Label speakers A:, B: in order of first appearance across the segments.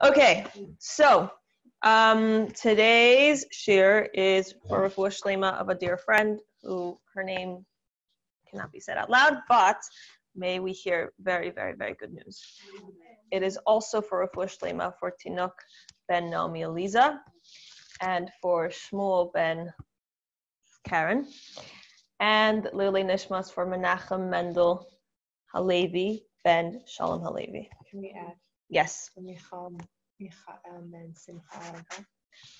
A: Okay, so today's shir is for Refuah Shlema of a dear friend who her name cannot be said out loud, but may we hear very, very, very good news. It is also for Refuah Shlema for Tinuk ben Naomi Eliza and for Shmuel ben Karen, and Lili Nishmas for Menachem Mendel Halevi ben Shalom Halevi.
B: Can we add?
A: Yes.
B: Michael ben Simcha Allegra.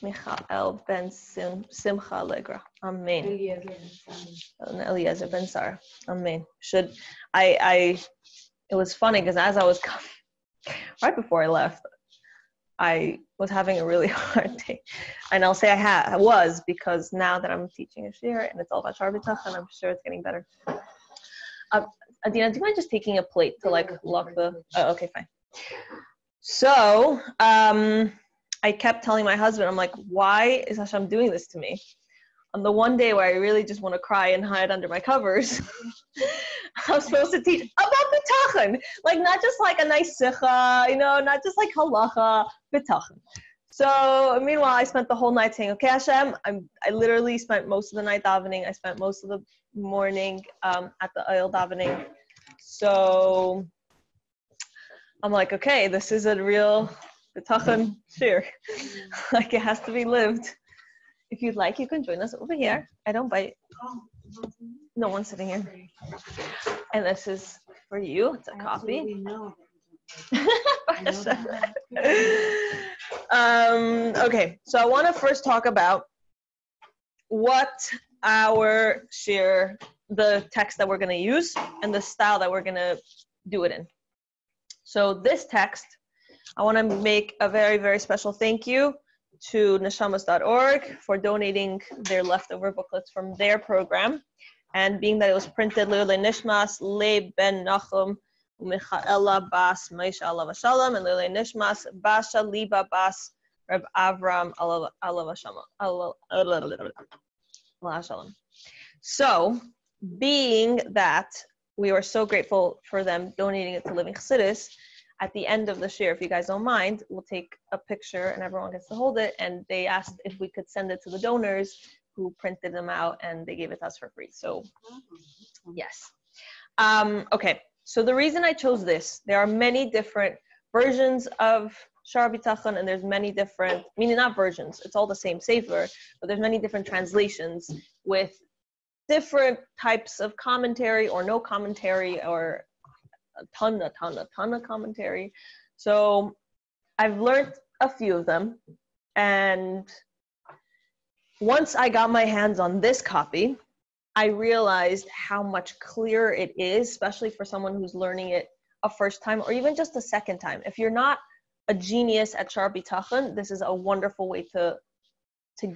A: Michael ben Simcha Allegra. Amen. Eliezer ben Sarah. Amen. Should I it was funny because as I was coming, right before I left, I was having a really hard day. And I'll say I was because now that I'm teaching a shir and it's all about Shaar HaBitachon, I'm sure it's getting better. Adina, do you mind just taking a plate to like lock the... Oh, okay, fine. So, I kept telling my husband, I'm like, why is Hashem doing this to me? On the one day where I really just want to cry and hide under my covers, I'm supposed to teach about Bitachon. Like, not just like a nice sikha, not just like halacha, Bitachon. So, meanwhile, I spent the whole night saying, okay, Hashem, I literally spent most of the night davening. I spent most of the morning at the oil davening. So, I'm like, okay, this is a real Bitachon shir. Like, it has to be lived. If you'd like, you can join us over here. I don't bite. No one's sitting here. And this is for you. It's a copy. Okay, so I want to first talk about what our shir, the text that we're going to use, and the style that we're going to do it in. So this text, I want to make a very, very special thank you to neshamas.org for donating their leftover booklets from their program. And being that it was printed, Le'olei Nishmas, Le Ben Nachum, Michaela Bas, Moshe Alav Shalom, and Le'olei Nishmas, Basha Liba Bas, Reb Avram Alav Shalom. So, being that we were so grateful for them donating it to Living Chassidus, at the end of the shir, if you guys don't mind, we'll take a picture and everyone gets to hold it. And they asked if we could send it to the donors who printed them out, and they gave it to us for free. So, yes. Okay, so the reason I chose this, there are many different versions of Shaar HaBitachon, and there's many different, meaning not versions, it's all the same sefer, but there's many different translations with different types of commentary or no commentary or a ton of commentary. So I've learned a few of them, and once I got my hands on this copy, I realized how much clearer it is, especially for someone who's learning it a first time or even just a second time. If you're not a genius at Shaar HaBitachon, this is a wonderful way to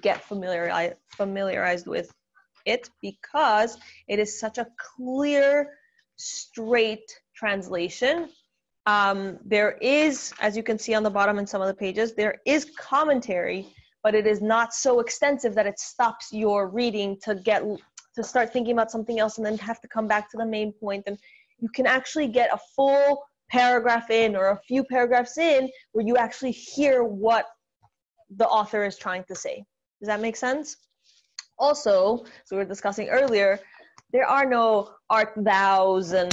A: get familiarized with it, because it is such a clear, straight translation. There is, as you can see on the bottom in some of the pages, there is commentary, but it is not so extensive that it stops your reading to start thinking about something else and then have to come back to the main point. And you can actually get a full paragraph in or a few paragraphs in where you actually hear what the author is trying to say. Does that make sense? Also, so we were discussing earlier, there are no art thous and,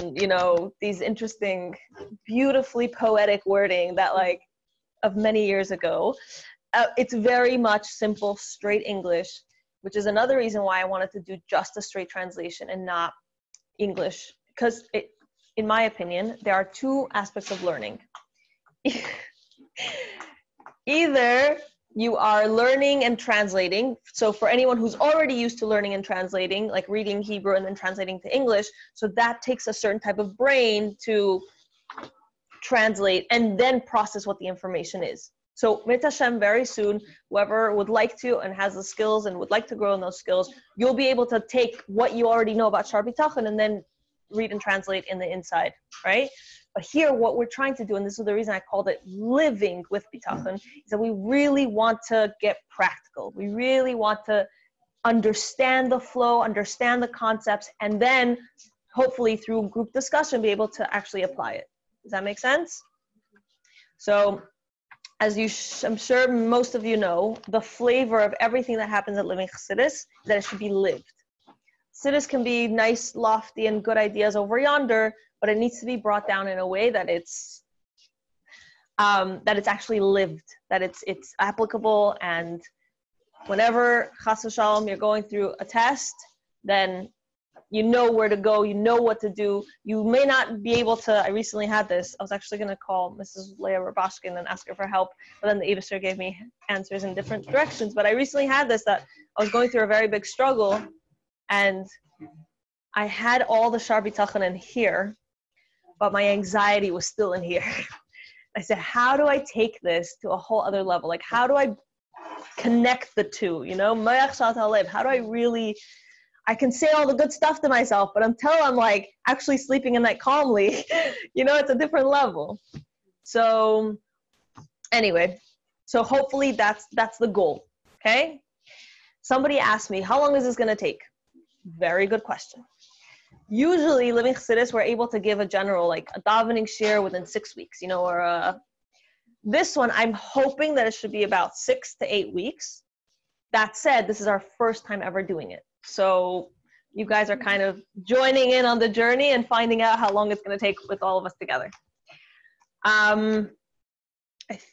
A: these interesting, beautifully poetic wording that of many years ago. It's very much simple, straight English, which is another reason why I wanted to do just a straight translation and not English. Because in my opinion, there are two aspects of learning. Either you are learning and translating. So for anyone who's already used to learning and translating, like reading Hebrew and then translating to English, so that takes a certain type of brain to translate and then process what the information is. So Mit Hashem, very soon, whoever would like to and has the skills and would like to grow in those skills, you'll be able to take what you already know about Shaar HaBitachon and then read and translate in the inside, right? But here, what we're trying to do, and this is the reason I called it living with Bitachon, is that we really want to get practical. We really want to understand the flow, understand the concepts, and then hopefully through group discussion, be able to actually apply it. Does that make sense? So as I'm sure most of you know, the flavor of everything that happens at Living Chassidus is that it should be lived. Chassidus can be nice, lofty, and good ideas over yonder, but it needs to be brought down in a way that it's actually lived, that it's applicable, and whenever chas v'shalom you're going through a test, then you know where to go, you know what to do. You may not be able to. I recently had this. I was actually going to call Mrs. Leah Rabashkin and ask her for help, but then the Eibusher gave me answers in different directions. But I recently had this, that I was going through a very big struggle, and I had all the Shaar HaBitachon in here, but my anxiety was still in here. I said, how do I take this to a whole other level? Like, how do I connect the two? You know, how do I really... I can say all the good stuff to myself, but until I'm like actually sleeping at night calmly, you know, it's a different level. So anyway, so hopefully that's the goal. Okay. Somebody asked me, how long is this going to take? Very good question. Usually Living Chassidus, we're able to give a general, like a davening shir within 6 weeks, you know, or this one, I'm hoping that it should be about 6 to 8 weeks. That said, this is our first time ever doing it. So you guys are kind of joining in on the journey and finding out how long it's going to take with all of us together. I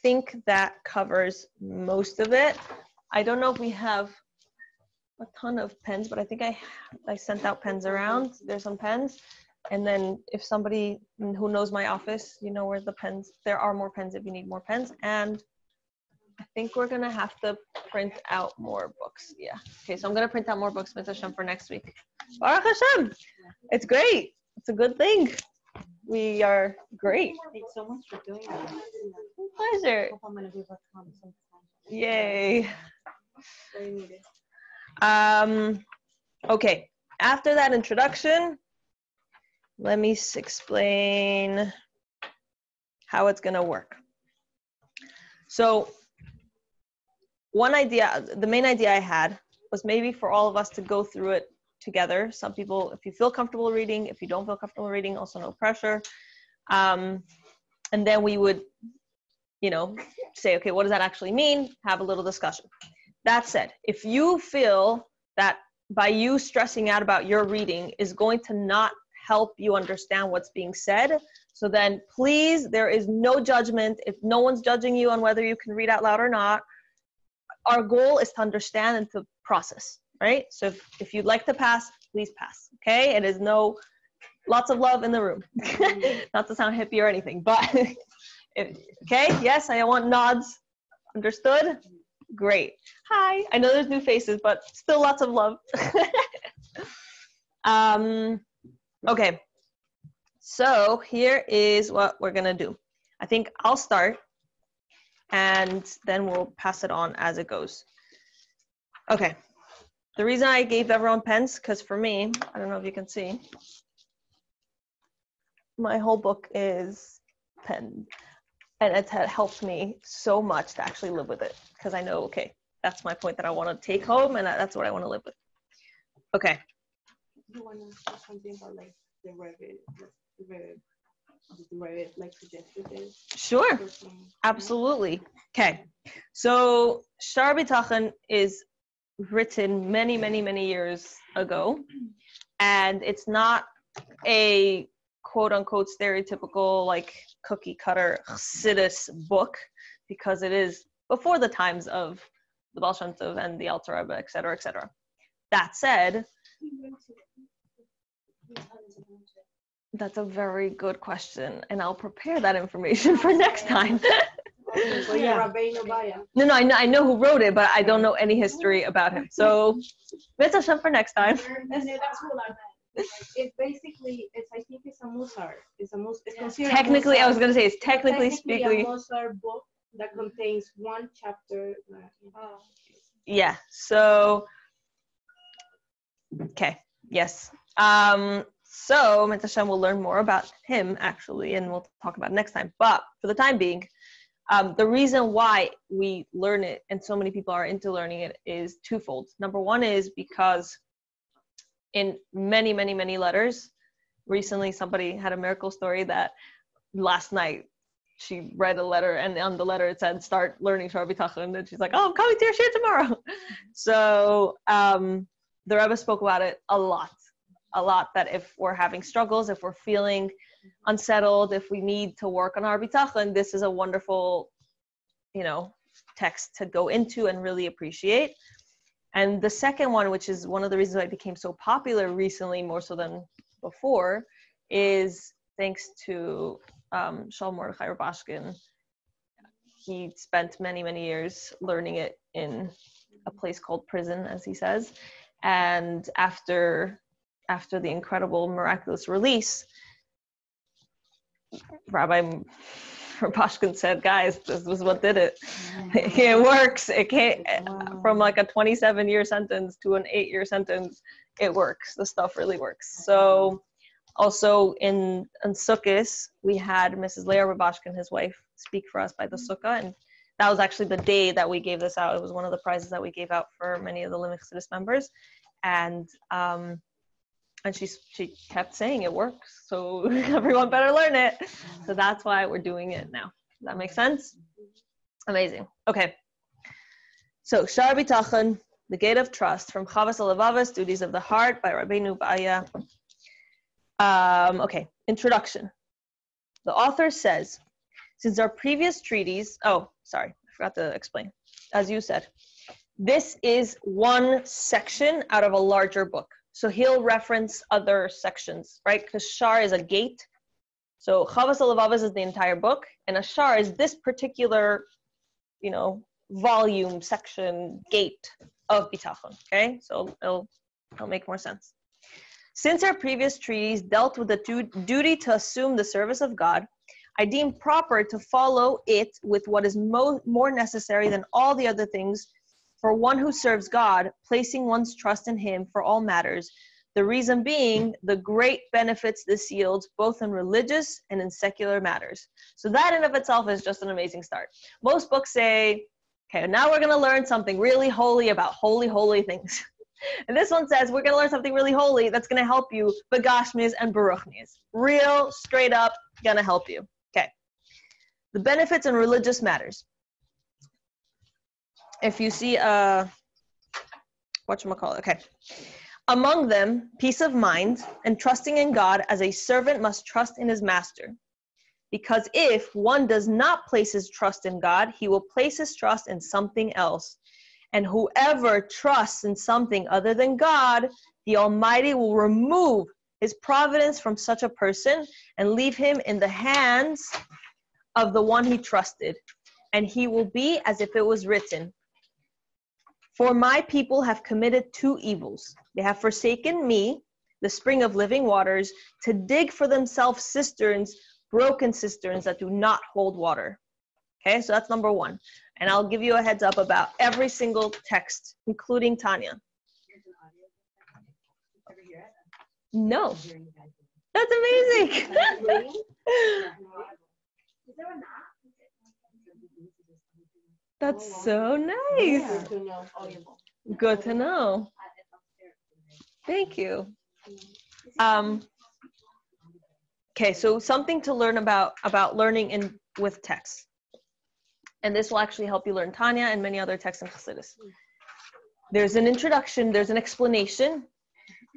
A: think that covers most of it. I don't know if we have a ton of pens, but I think I sent out pens around. There's some pens. And then if somebody who knows my office, you know where the pens, there are more pens if you need more pens. And I think we're going to have to print out more books. Yeah. Okay, so I'm going to print out more books, Bitachon, for next week. Baruch Hashem. It's great. It's a good thing. We are great.
B: Thanks so much for doing that.
A: Pleasure.
B: I hope I'm going to be able to come sometime.
A: Yay.
B: Very needed.
A: Okay. After that introduction, let me explain how it's going to work. So, one idea, the main idea I had was maybe for all of us to go through it together. Some people, if you feel comfortable reading, if you don't feel comfortable reading, also no pressure. And then we would, you know, say, okay, what does that actually mean? Have a little discussion. That said, if you feel that by you stressing out about your reading is going to not help you understand what's being said, so then please, there is no judgment. If no one's judging you on whether you can read out loud or not, our goal is to understand and to process, right? So if you'd like to pass, please pass, okay? It is lots of love in the room. Not to sound hippie or anything, but, okay? Yes, I want nods. Understood? Great. Hi. I know there's new faces, but still lots of love. Okay. So here is what we're going to do. I think I'll start, and then we'll pass it on as it goes. Okay. The reason I gave everyone pens, because for me, I don't know if you can see, my whole book is pen. And it's helped me so much to actually live with it, because I know, okay, that's my point that I want to take home, and that's what I want to live with. Okay.
B: You want to say something about like the Revit, like suggested is?
A: Sure. Absolutely. Okay. So Shaar HaBitachon is written many, many, many years ago, and it's not a quote unquote stereotypical like cookie cutter Chassidus book, because it is before the times of the Baal Shem Tov and the Alter Rebbe, et cetera, et cetera. That said, that's a very good question, and I'll prepare that information for next time. No, I know who wrote it, but I don't know any history about him. So, Bitachon for next time.
B: It's basically, I think it's a Musar. It's considered
A: technically,
B: Musar.
A: I was going to say, it's technically speaking.
B: a Musar book that contains one chapter.
A: Yeah, so, okay, yes. So, Bitachon will learn more about him, actually, and we'll talk about it next time. But for the time being, the reason why we learn it, and so many people are into learning it, is twofold. Number one is because in many, many, many letters, recently somebody had a miracle story that last night she read a letter, and on the letter it said, start learning Shaar HaBitachon, and she's like, oh, I'm coming to your shir tomorrow. So the Rebbe spoke about it a lot, that if we're having struggles, if we're feeling unsettled, if we need to work on our bitachon, this is a wonderful, text to go into and really appreciate. And the second one, which is one of the reasons why it became so popular recently, more so than before, is thanks to Shaul Mordechai Rabashkin. He spent many, many years learning it in a place called prison, as he says. And after the incredible, miraculous release, Rabbi Rabashkin said, guys, this was what did it. It works. It can't, from like a 27-year sentence to an 8-year sentence, it works. The stuff really works. So also in Sukkot, we had Mrs. Leah Rabashkin, his wife, speak for us by the Sukkah. And that was actually the day that we gave this out. It was one of the prizes that we gave out for many of the Limit Chassidus members. And she kept saying it works, so everyone better learn it. So that's why we're doing it now. Does that make sense? Amazing. Okay. So Shaar HaBitachon, the Gate of Trust, from Chavas Alavavas, Duties of the Heart, by Rabbeinu Ba'aya. Okay. Introduction. The author says, since our previous treatise, I forgot to explain. As you said, this is one section out of a larger book. So he'll reference other sections, right? Because Shar is a gate. So Chavas Alavavas is the entire book, and a Shar is this particular, volume, section, gate of Bitachon, okay? So it'll make more sense. Since our previous treatise dealt with the duty to assume the service of God, I deem proper to follow it with what is more necessary than all the other things for one who serves God, placing one's trust in him for all matters, the reason being the great benefits this yields both in religious and in secular matters. So that in of itself is just an amazing start. Most books say, okay, now we're going to learn something really holy about holy things. And this one says we're going to learn something really holy that's going to help you, begashmis and baruchnis. Real, straight up, going to help you. Okay. The benefits in religious matters. If you see, okay. Among them, peace of mind and trusting in God as a servant must trust in his master. Because if one does not place his trust in God, he will place his trust in something else. And whoever trusts in something other than God, the Almighty will remove his providence from such a person and leave him in the hands of the one he trusted. And he will be as if it was written, for my people have committed 2 evils. They have forsaken me, the spring of living waters, to dig for themselves cisterns, broken cisterns that do not hold water. Okay, so that's number 1. And I'll give you a heads up about every single text, including Tanya. No. That's amazing. That's so nice. Good to know. Thank you. Okay, so something to learn about learning with text. And this will actually help you learn Tanya and many other texts in Chassidus. There's an introduction, there's an explanation,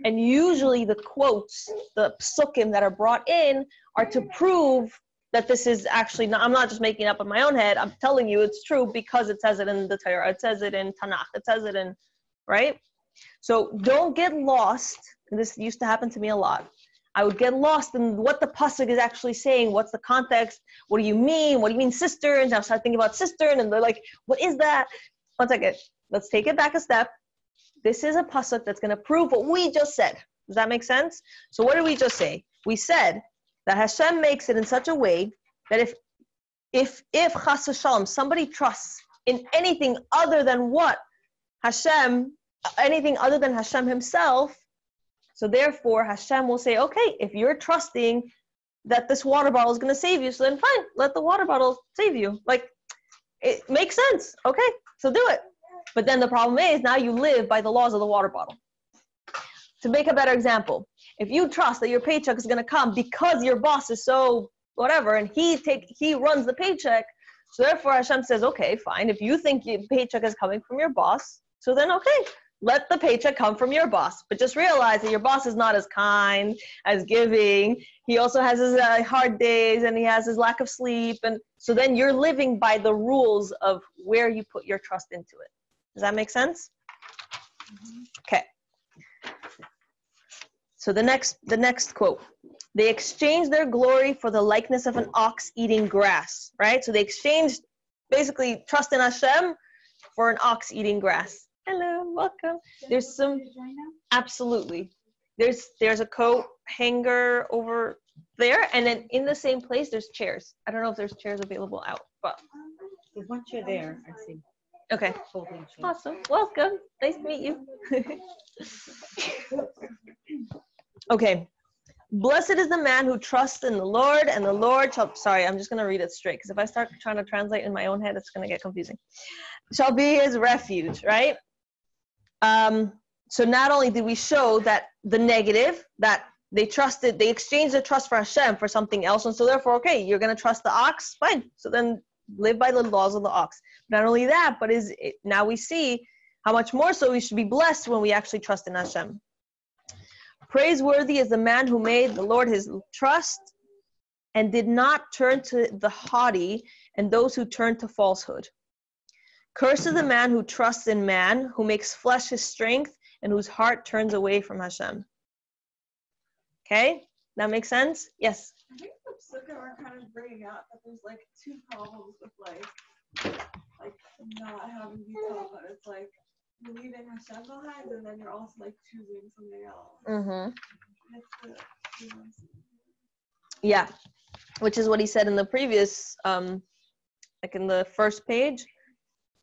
A: and usually the quotes, the psukim that are brought in are to prove that this is actually not, I'm not just making it up in my own head, I'm telling you it's true because it says it in the Torah, it says it in Tanakh, it says it in, right? So don't get lost, and this used to happen to me a lot. I would get lost in what the pasuk is actually saying, what's the context, what do you mean cisterns? I start thinking about cistern, and they're like, what is that? One second, let's take it back a step. This is a pasuk that's going to prove what we just said. Does that make sense? So what did we just say? We said that Hashem makes it in such a way that if chas v'shalom, somebody trusts in anything other than Hashem himself, so therefore Hashem will say, okay, if you're trusting that this water bottle is going to save you, so then fine, let the water bottle save you. Like, it makes sense. Okay, so do it. But then the problem is now you live by the laws of the water bottle. To make a better example, if you trust that your paycheck is going to come because your boss is so whatever, and he runs the paycheck. So therefore Hashem says, okay, fine, if you think your paycheck is coming from your boss, so then okay, let the paycheck come from your boss. But just realize that your boss is not as kind, as giving. He also has his hard days, and he has his lack of sleep. And so then you're living by the rules of where you put your trust into it. Does that make sense? Okay. So the next quote. They exchanged their glory for the likeness of an ox eating grass, right? So they exchanged basically trust in Hashem for an ox eating grass. Hello, welcome. There's some, absolutely. There's a coat hanger over there, and then in the same place there's chairs. I don't know if there's chairs available out, but
B: There's one chair there, I see.
A: okay. Awesome. Welcome. Nice to meet you. Okay. Blessed is the man who trusts in the Lord, and the Lord shall, sorry, I'm just going to read it straight, because if I start trying to translate in my own head, it's going to get confusing. Shall be his refuge, right? So not only did we show that the negative, that they exchanged their trust for Hashem for something else, and so therefore, okay, you're going to trust the ox, fine. So then live by the laws of the ox. Not only that, but now we see how much more so we should be blessed when we actually trust in Hashem. Praiseworthy is the man who made the Lord his trust and did not turn to the haughty and those who turn to falsehood. Cursed is the man who trusts in man, who makes flesh his strength, and whose heart turns away from Hashem. Okay? That makes sense? Yes?
C: I think the Psukkah are kind of bringing out that there's like two problems with like not having Bitachon, but it's like you're leaving Hashem behind, and then you're also like choosing something else.
A: Yeah, which is what he said in the previous, like in the first page.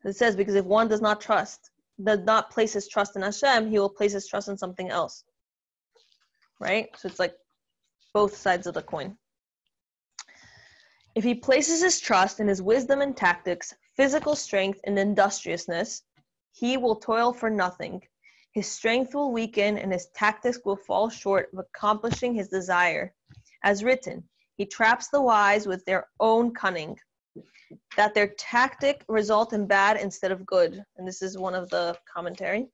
A: It says, because if one does not place his trust in Hashem, he will place his trust in something else. Right? So it's like both sides of the coin. If he places his trust in his wisdom and tactics, physical strength and industriousness, he will toil for nothing. His strength will weaken and his tactics will fall short of accomplishing his desire. As written, he traps the wise with their own cunning, that their tactic result in bad instead of good. And this is one of the commentary.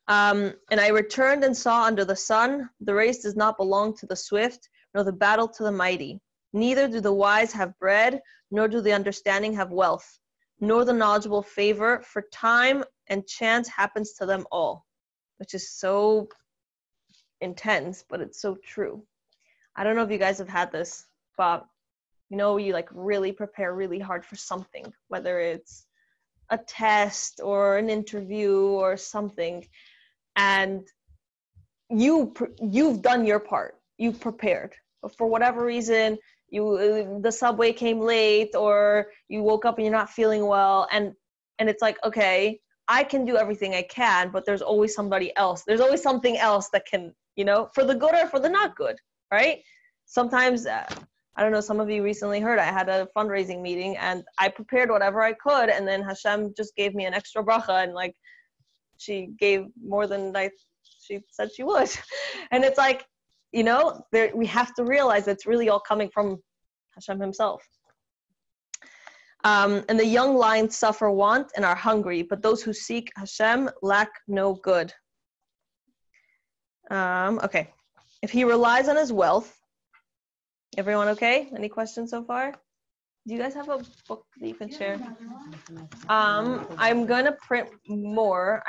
A: And I returned and saw under the sun, the race does not belong to the swift, nor the battle to the mighty. Neither do the wise have bread, nor do the understanding have wealth, nor the knowledgeable favor, for time and chance happens to them all. Which is so intense, but it's so true. I don't know if you guys have had this, but you like really prepare really hard for something, whether it's a test or an interview or something, and you've done your part, you've prepared, but for whatever reason the subway came late, or you woke up and you're not feeling well, and it's like, okay, I can do everything I can, but there's always somebody else, there's always something else that can, for the good or for the not good, right? Sometimes I don't know, some of you recently heard I had a fundraising meeting and I prepared whatever I could, and then Hashem just gave me an extra bracha, and like she gave more than she said she would. And it's like, we have to realize it's really all coming from Hashem himself. And the young lions suffer want and are hungry, but those who seek Hashem lack no good. Okay. If he relies on his wealth, everyone okay? Any questions so far? Do you guys have a book that you can share? I'm gonna print more.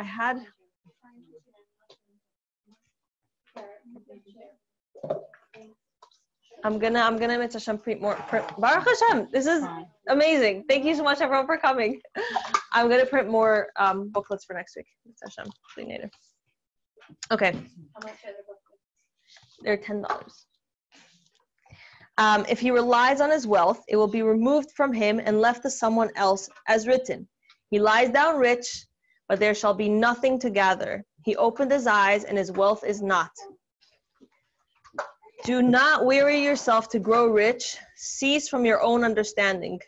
A: I'm gonna Mitzvah Hashem print more. Baruch Hashem, this is amazing. Thank you so much, everyone, for coming. I'm gonna print more booklets for next week. Mitzvah Hashem, later. Okay.
C: How much are the booklets?
A: They're $10. If he relies on his wealth, it will be removed from him and left to someone else, as written. He lies down rich, but there shall be nothing to gather. He opened his eyes, and his wealth is not. Do not weary yourself to grow rich. Cease from your own understanding.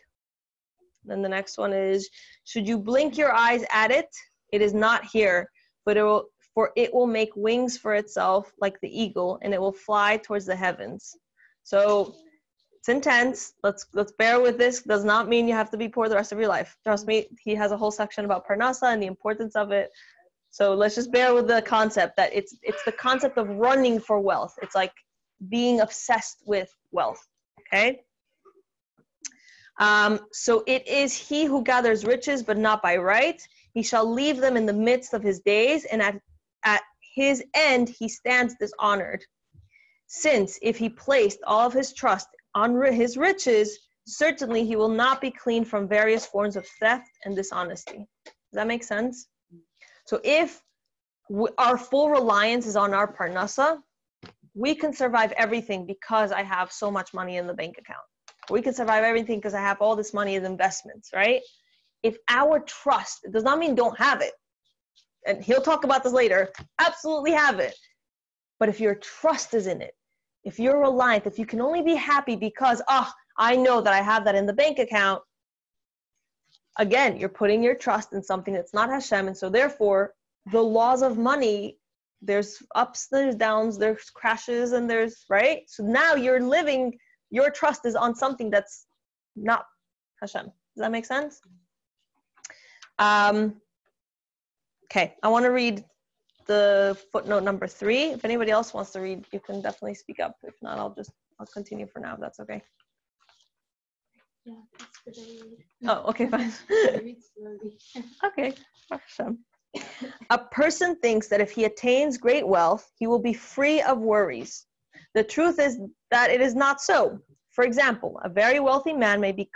A: Then the next one is, should you blink your eyes at it? It is not here, but it will make wings for itself like the eagle, and it will fly towards the heavens. So It's intense. Let's bear with this. Does not mean you have to be poor the rest of your life. Trust me, he has a whole section about parnasa and the importance of it. So let's just bear with the concept that it's the concept of running for wealth. It's like being obsessed with wealth. Okay? So it is he who gathers riches, but not by right. He shall leave them in the midst of his days, and at his end he stands dishonored. Since if he placed all of his trust on his riches, certainly he will not be clean from various forms of theft and dishonesty. Does that make sense? So if our full reliance is on our parnasa, we can survive everything because I have so much money in the bank account. We can survive everything because I have all this money as investments, right? If our trust, it does not mean don't have it. And he'll talk about this later. Absolutely have it. But if your trust is in it, if you're reliant, if you can only be happy because, I know that I have that in the bank account, again, you're putting your trust in something that's not Hashem. And so therefore, the laws of money, there's ups, there's downs, there's crashes, and there's, right? So now you're living, your trust is on something that's not Hashem. Does that make sense? Okay, I want to read the footnote number 3. If anybody else wants to read, you can definitely speak up. If not, I'll continue for now, if that's okay.
B: Yeah, that's good.
A: Oh, okay, fine.
B: Read slowly.
A: Okay. A person thinks that if he attains great wealth, he will be free of worries. The truth is that it is not so. For example, a very wealthy man may be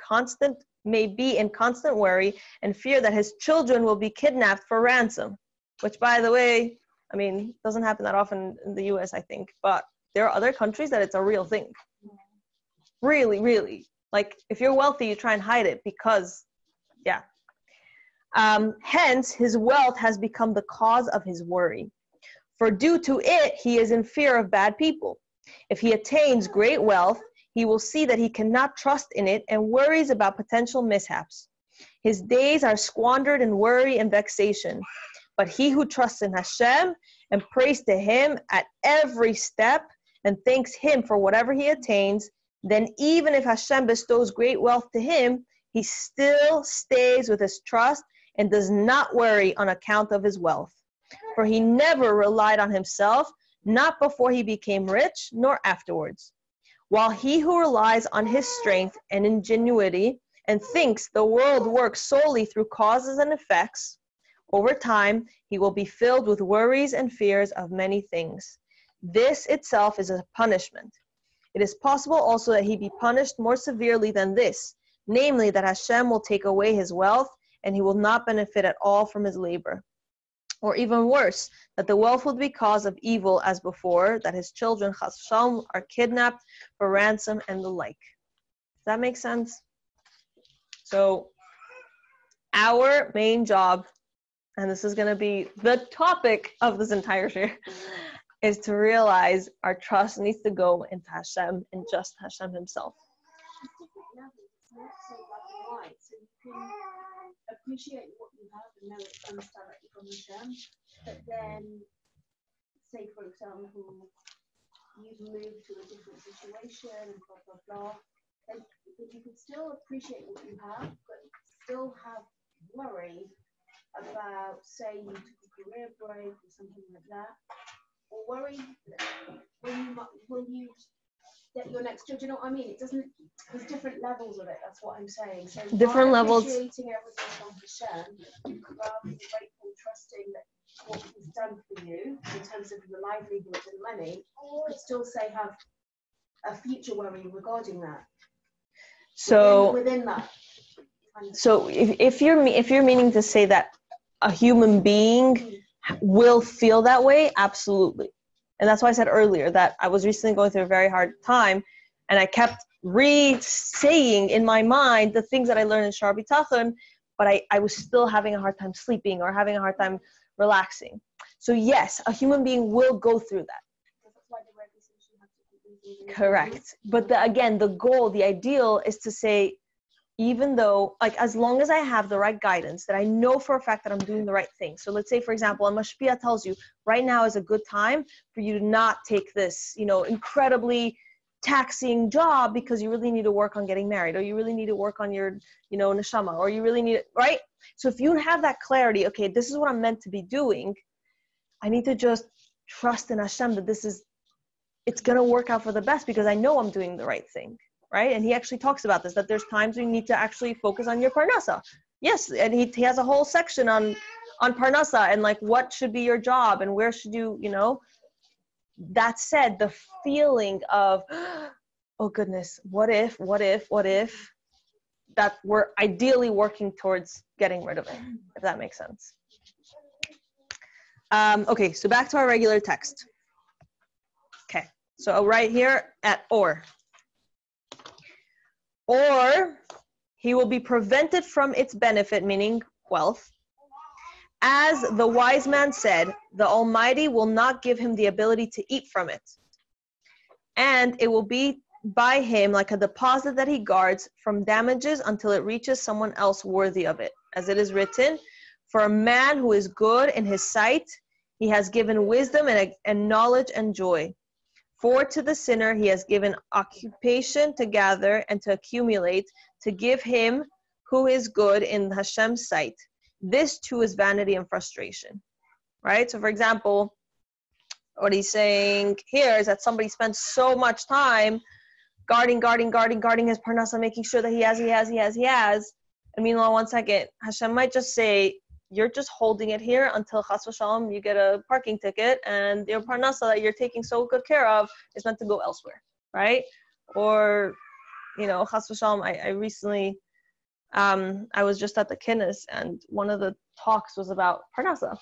A: in constant worry and fear that his children will be kidnapped for ransom, which, by the way, I mean, doesn't happen that often in the US, I think, but there are other countries that it's a real thing. Really, really. Like, if you're wealthy, you try and hide it because, yeah. Hence, his wealth has become the cause of his worry. For due to it, he is in fear of bad people. If he attains great wealth, he will see that he cannot trust in it and worries about potential mishaps. His days are squandered in worry and vexation. But he who trusts in Hashem and prays to him at every step and thanks him for whatever he attains, then even if Hashem bestows great wealth to him, he still stays with his trust and does not worry on account of his wealth. For he never relied on himself, not before he became rich, nor afterwards. While he who relies on his strength and ingenuity and thinks the world works solely through causes and effects, over time he will be filled with worries and fears of many things. This itself is a punishment. It is possible also that he be punished more severely than this, namely that Hashem will take away his wealth and he will not benefit at all from his labor. Or even worse, that the wealth will be cause of evil as before, that his children, chas v'shalom, are kidnapped for ransom and the like. Does that make sense? So, our main job, and this is going to be the topic of this entire share, is to realize our trust needs to go into Hashem and just Hashem himself.
B: So you can appreciate what you have and know it comes directly from Hashem, but then, say for example, you've moved to a different situation and blah blah blah, then you can still appreciate what you have, but still have worry about, say, you took a career break or something like that, or worry when you get your next job. Do you know what I mean? It doesn't. There's different levels of it. That's what I'm saying. So
A: Different levels.
B: Appreciating everything from Hashem, rather than grateful, trusting that what He's done for you in terms of your livelihood and money, you could still say have a future worry regarding that.
A: So
B: within that.
A: So if you're meaning to say that a human being will feel that way, absolutely. And that's why I said earlier that I was recently going through a very hard time, and I kept re-saying in my mind the things that I learned in Shaar HaBitachon, but I was still having a hard time sleeping or having a hard time relaxing. So yes, a human being will go through that. Correct. But again, the goal, the ideal is to say, even though, like, as long as I have the right guidance, that I know for a fact that I'm doing the right thing. So let's say, for example, a mashpia tells you right now is a good time for you to not take this, incredibly taxing job because you really need to work on getting married, or you really need to work on your, neshama, or you really need it, right? So if you have that clarity, okay, this is what I'm meant to be doing, I need to just trust in Hashem that it's going to work out for the best because I know I'm doing the right thing, right? And he actually talks about this, that there's times when you need to actually focus on your parnasa. Yes, and he has a whole section on parnasa and like what should be your job and where should you, That said, the feeling of, oh goodness, what if, that we're ideally working towards getting rid of it, if that makes sense. Okay, so back to our regular text. Okay, so right here at or he will be prevented from its benefit, meaning wealth. As the wise man said, the Almighty will not give him the ability to eat from it. And it will be by him like a deposit that he guards from damages until it reaches someone else worthy of it. As it is written, for a man who is good in his sight, he has given wisdom and knowledge and joy. For to the sinner he has given occupation to gather and to accumulate, to give him who is good in Hashem's sight. This too is vanity and frustration, right? So for example, what he's saying here is that somebody spends so much time guarding his parnasa, making sure that he has. And meanwhile, 1 second, Hashem might just say, you're just holding it here until chas v'shalom you get a parking ticket and your parnasa that you're taking so good care of is meant to go elsewhere, right? Or, chas v'shalom, I recently, I was just at the kinnis and one of the talks was about parnasa.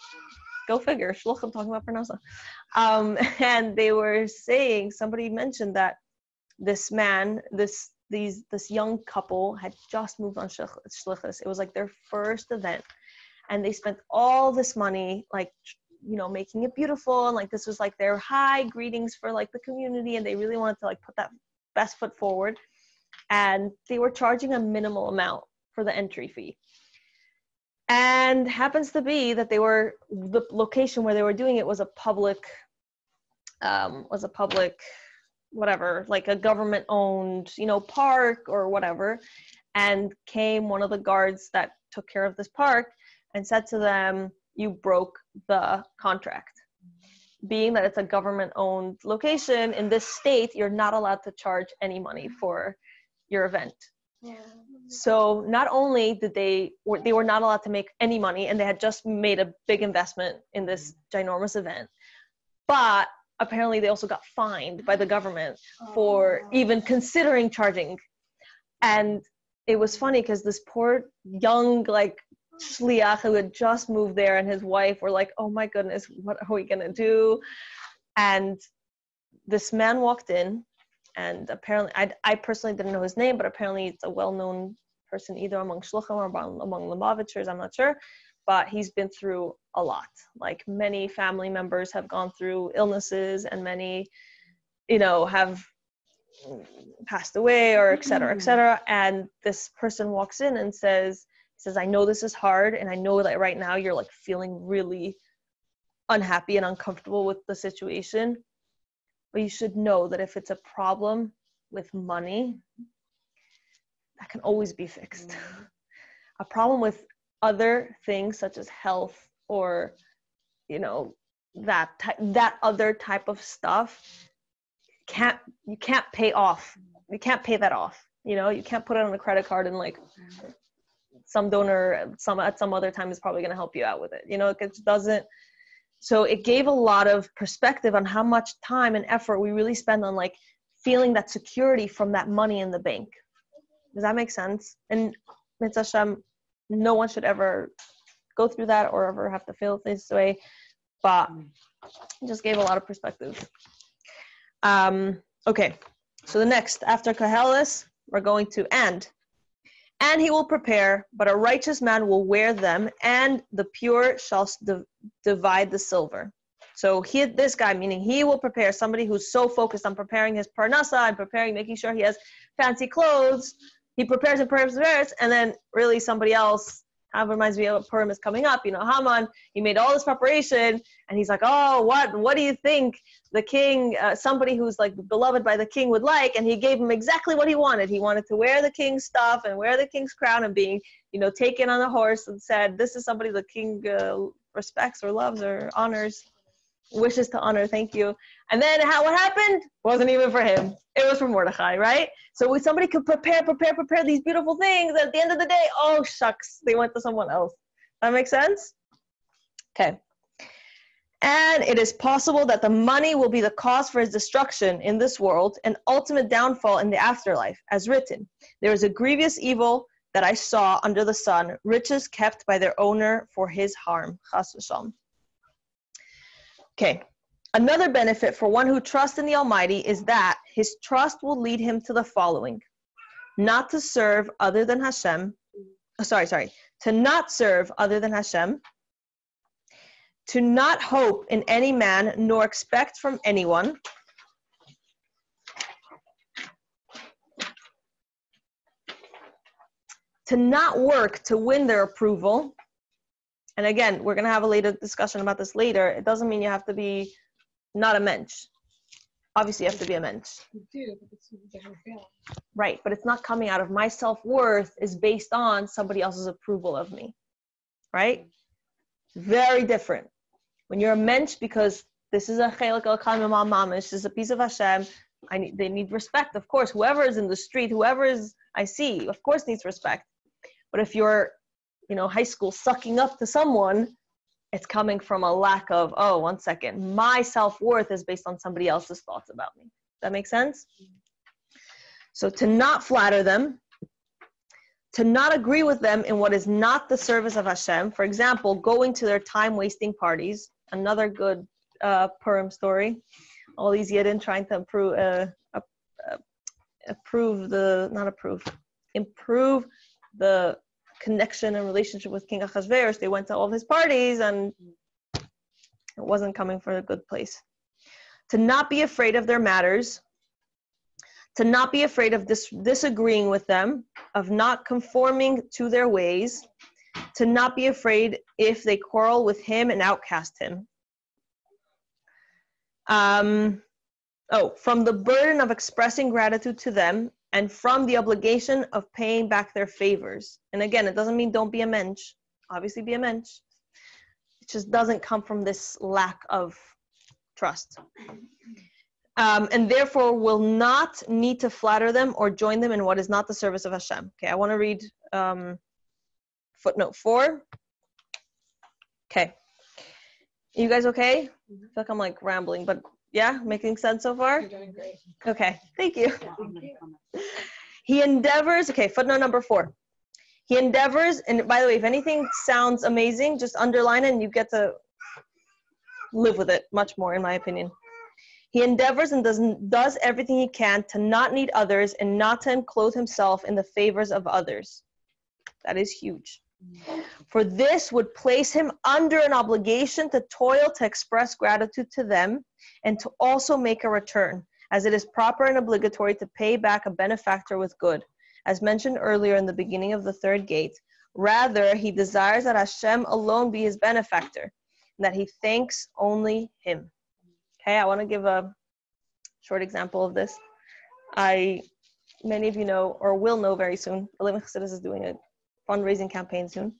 A: Go figure, shluchim talking about parnasa. And they were saying, somebody mentioned that this man, this young couple had just moved on shlichus. It was like their first event. And they spent all this money, like, making it beautiful. And like, this was like their high greetings for like the community. And they really wanted to like put that best foot forward. And they were charging a minimal amount for the entry fee. And happens to be that the location where they were doing it was a public, whatever, like a government owned, park or whatever. And came one of the guards that took care of this park and said to them, you broke the contract. Being that it's a government-owned location, in this state, you're not allowed to charge any money for your event. Yeah. So not only did they were not allowed to make any money, and they had just made a big investment in this ginormous event, but apparently they also got fined by the government for even considering charging. And it was funny because this poor young, like, shliach who had just moved there and his wife were like, oh my goodness, what are we gonna do? And this man walked in, and apparently I personally didn't know his name, but apparently it's a well-known person either among shluchim or among Lubavitchers, I'm not sure, but he's been through a lot. Like, many family members have gone through illnesses, and many, have passed away, or et cetera, and this person walks in and says, I know this is hard, and I know that right now you're like feeling really unhappy and uncomfortable with the situation, but you should know that if it's a problem with money, that can always be fixed. A problem with other things such as health or, that other type of stuff, you can't pay off. You can't pay that off. You can't put it on a credit card and like some donor at some other time is probably going to help you out with it. It doesn't. So it gave a lot of perspective on how much time and effort we really spend on like feeling that security from that money in the bank. Does that make sense? And Mitzvah Hashem, no one should ever go through that or ever have to feel this way, but it just gave a lot of perspective. Okay, so the next, after Koheles, we're going to and he will prepare, but a righteous man will wear them, and the pure shall divide the silver. So this guy, meaning he will prepare, somebody who's so focused on preparing his parnasa and making sure he has fancy clothes, he prepares, and then really somebody else Kind of reminds me of what Purim is coming up. You know, Haman, he made all this preparation, and he's like, oh, what do you think the king, somebody who's like beloved by the king would like? And he gave him exactly what he wanted. He wanted to wear the king's stuff and wear the king's crown and being, you know, taken on a horse, and said, this is somebody the king respects or loves or honors, wishes to honor. Thank you. And then what happened? Wasn't even for him. It was for Mordechai, right? So somebody could prepare these beautiful things. At the end of the day, oh, shucks, they went to someone else. That makes sense? Okay. And it is possible that the money will be the cause for his destruction in this world and ultimate downfall in the afterlife, as written. There is a grievous evil that I saw under the sun, riches kept by their owner for his harm. Chas v'shalom. Okay. Another benefit for one who trusts in the Almighty is that his trust will lead him to the following: not to serve other than Hashem. To not serve other than Hashem. To not hope in any man, nor expect from anyone. To not work to win their approval. And again, we're going to have a later discussion about this later. It doesn't mean you have to be not a mensch. Obviously, you have to be a mensch.
D: You do, but it's a different feeling.
A: Right, but it's not coming out of my self-worth is based on somebody else's approval of me. Right? Very different. When you're a mensch, because this is a chelik al-kal mamash, this is a piece of Hashem, they need respect. Of course, whoever is in the street, whoever is I see, of course needs respect. But if you're, you know, high school sucking up to someone, it's coming from a lack of, oh, one second, my self-worth is based on somebody else's thoughts about me. That makes sense? So to not flatter them, to not agree with them in what is not the service of Hashem. For example, going to their time-wasting parties. Another good Purim story. All these Yidden trying to improve the connection and relationship with King Achashverosh. They went to all of his parties and it wasn't coming from a good place. To not be afraid of their matters. To not be afraid of disagreeing with them, of not conforming to their ways, to not be afraid if they quarrel with him and outcast him. From the burden of expressing gratitude to them, and from the obligation of paying back their favors. And again, it doesn't mean don't be a mensch. Obviously be a mensch. It just doesn't come from this lack of trust. And therefore will not need to flatter them or join them in what is not the service of Hashem. Okay, I want to read footnote 4. Okay. You guys okay? I feel like I'm like rambling, but yeah, making sense so far?
D: You're doing great.
A: Okay, thank you.
D: Thank you.
A: He endeavors, okay, footnote number 4. He endeavors, and by the way, if anything sounds amazing, just underline it and you get to live with it much more, in my opinion. He endeavors and does everything he can to not need others and not to enclose himself in the favors of others. That is huge. For this would place him under an obligation to toil to express gratitude to them and to also make a return, as it is proper and obligatory to pay back a benefactor with good. As mentioned earlier in the beginning of the third gate, rather he desires that Hashem alone be his benefactor, and that he thanks only him. Okay, I want to give a short example of this. Many of you know, or will know very soon, Living Chassidus is doing a fundraising campaign soon,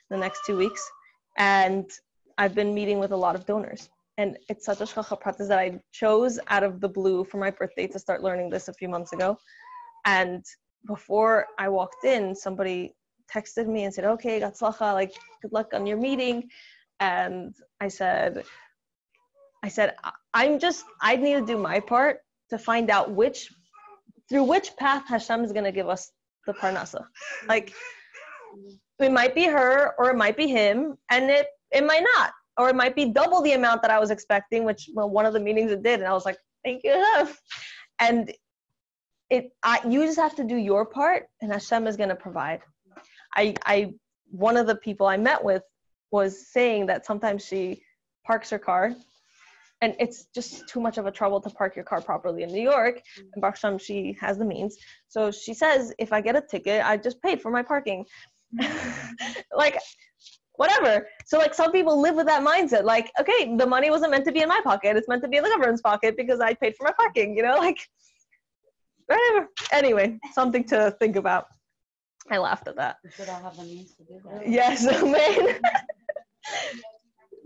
A: the next 2 weeks. And I've been meeting with a lot of donors. And it's such a shkacha pratis that I chose out of the blue for my birthday to start learning this a few months ago. And before I walked in, somebody texted me and said, okay, gatzlacha, like, good luck on your meeting. And I said, I need to do my part to find out through which path Hashem is going to give us the parnasa. Like, it might be her or it might be him, and it might not. Or it might be double the amount that I was expecting, which one of the meetings it did. And I was like, thank you. And you just have to do your part, and Hashem is going to provide. One of the people I met with was saying that sometimes she parks her car, and it's just too much of a trouble to park your car properly in New York. And Baruch Hashem, she has the means. So she says, if I get a ticket, I just paid for my parking. Like, whatever. So like some people live with that mindset. Like, okay, the money wasn't meant to be in my pocket. It's meant to be in the government's pocket because I paid for my parking, you know, like, whatever. Anyway, something to think about. I laughed at that.
E: We should all have the means to do that.
A: Yes, man.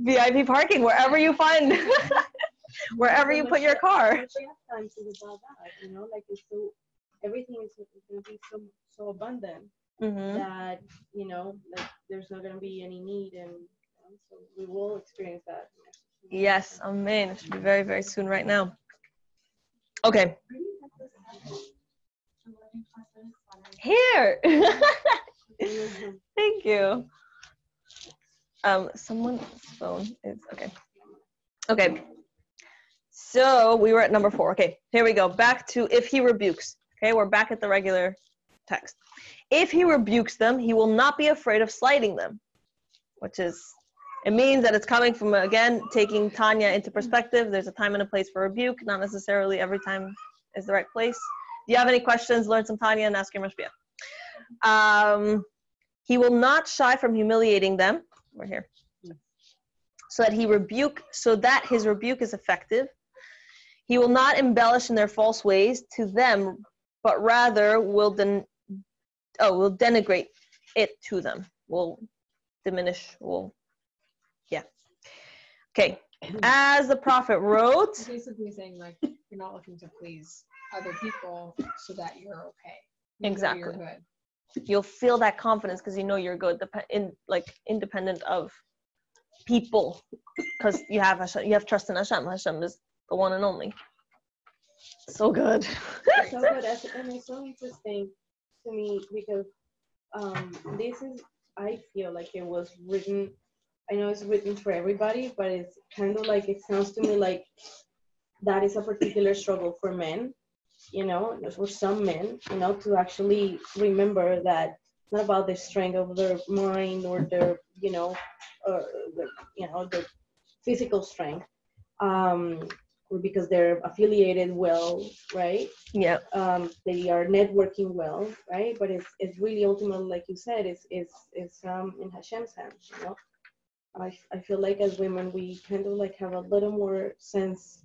A: VIP parking, wherever you find, wherever you put your car.
E: Times is about that, you know, like it's so, everything is going to be so abundant that, you know, like there's not going to be any need, and so we will experience that.
A: Yes, amen. It should be very, very soon right now. Okay. Here. Thank you. Someone's phone is okay. Okay. So we were at number 4. Okay, here we go. Back to if he rebukes. Okay, we're back at the regular text. If he rebukes them, he will not be afraid of slighting them, which is, it means that it's coming from, again, taking Tanya into perspective. There's a time and a place for rebuke. Not necessarily every time is the right place. If you have any questions, learn some Tanya and ask your mashpia. He will not shy from humiliating them. We're here. So that his rebuke is effective. He will not embellish in their false ways to them, but rather will denigrate it to them. Will diminish. Okay. As the prophet wrote.
D: Basically saying like you're not looking to please other people so that you're okay.
A: Exactly.
D: You're good.
A: You'll feel that confidence because you know you're good, independent of people, because you have trust in Hashem. Hashem is the one and only. So good.
E: So good, and it's so interesting to me because this is, I feel like it was written. I know it's written for everybody, but it's kind of like, it sounds to me like that is a particular struggle for men. You know, for some men, you know, to actually remember that it's not about the strength of their mind or their, you know, or the physical strength, or because they're affiliated well, right?
A: Yeah.
E: They are networking well, right? But it's really ultimately, like you said, it's in Hashem's hands, you know. I feel like as women, we kind of like have a little more sense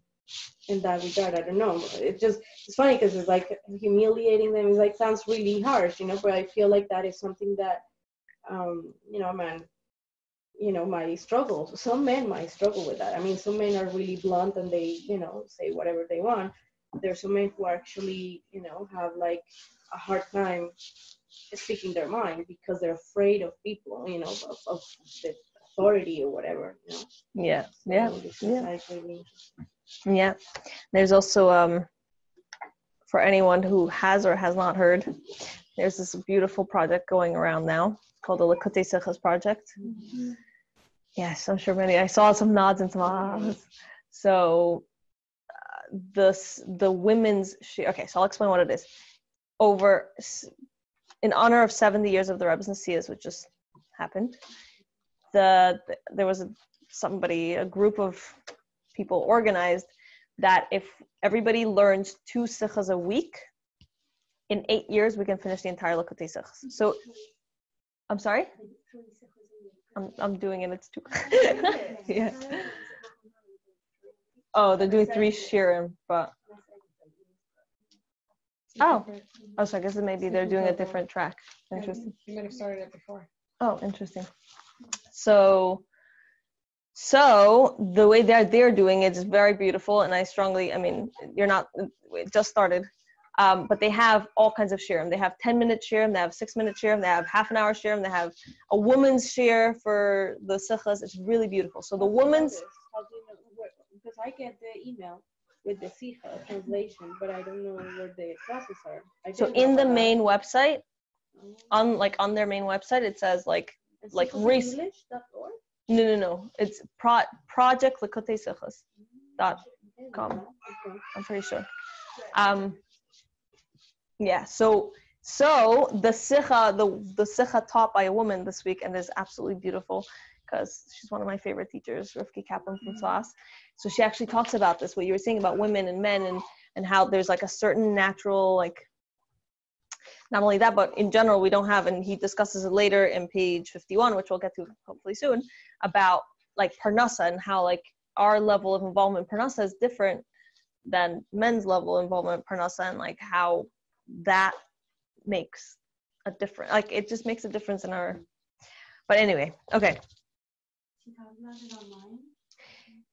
E: in that regard. I don't know. It's funny because it's like humiliating them. It's like sounds really harsh, you know. But I feel like that is something that, you know, man, you know, might struggle. Some men might struggle with that. I mean, some men are really blunt and they, you know, say whatever they want. There's some men who actually, you know, have like a hard time speaking their mind because they're afraid of people, you know, of the authority or whatever, you know.
A: Yeah.
E: So
A: Yeah.
E: like really interesting.
A: Yeah. There's also for anyone who has or has not heard, there's this beautiful project going around now called the Likutei Sichos project. Mm-hmm. Yes, I'm sure I saw some nods and some ahs. So the women's share. Okay, so I'll explain what it is. In honor of 70 years of the Rebbe's Nesiyas, which just happened, there was a group of people organized that if everybody learns 2 sichas a week, in 8 years we can finish the entire Likutei Sichos. So, I'm sorry? I'm doing it. It's 2. Yeah. Oh, they're doing 3 shirim, but so I guess maybe they're doing a different track. Interesting.
D: You might have started it before.
A: Oh, interesting. So the way they're doing it is very beautiful, and it just started, but they have all kinds of shirim. They have 10-minute shirim, they have 6-minute shirim, they have half-an-hour shirim, they have a woman's shir for the sichas. It's really beautiful. So the woman's...
E: How do you know? Because I get the email with the Sikha translation, but I don't know where the classes are.
A: So in the main website, on their main website, it says like
E: English.org?
A: No. It's projectlikuteiSichos.com. I'm pretty sure. Yeah. So the Sikha taught by a woman this week, and is absolutely beautiful because she's one of my favorite teachers, Rivki Kaplan from SOAS. So she actually talks about this, what you were saying about women and men, and how there's like a certain natural, like, Not only that, but in general, we don't have, and he discusses it later in page 51, which we'll get to hopefully soon, about like parnasa and how like our level of involvement in parnasa is different than men's level of involvement in parnasa, and like how that makes a difference. Like it just makes a difference in our. But anyway, okay.